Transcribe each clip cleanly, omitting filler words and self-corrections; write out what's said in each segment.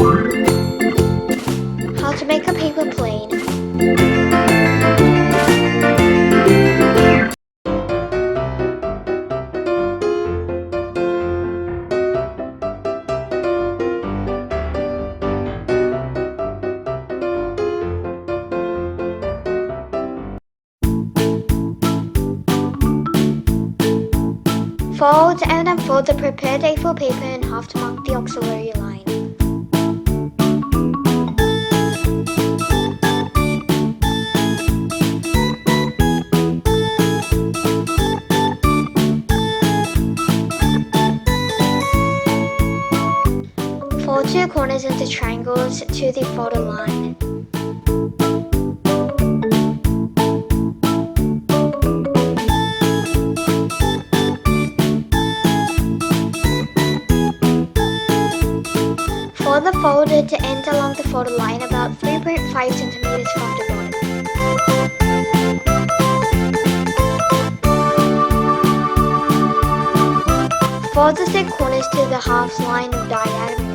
How to make a paper plane. Fold and unfold the prepared A4 paper in half to mark the auxiliary line. Fold two corners into triangles to the folded line. Fold the folded end along the folded line about 3.5 centimeters from the bottom. Fold the thick corners to the halves line diagonally.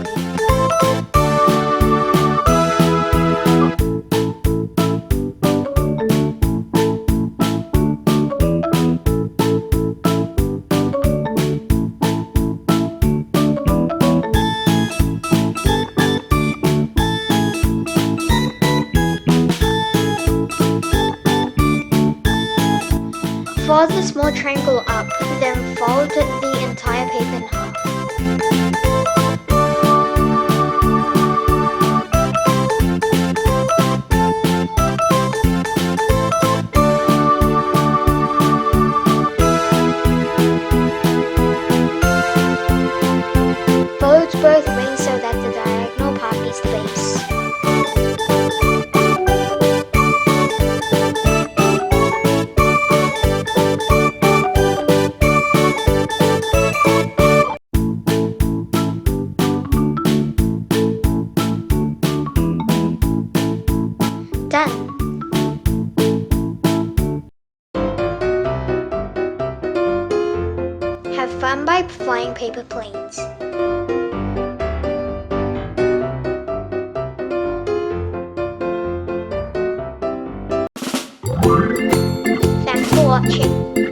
Fold the small triangle up, then fold the entire paper in half. Fold both wings so that the diagonal part meets the base. Done. Have fun by flying paper planes. Thanks for watching.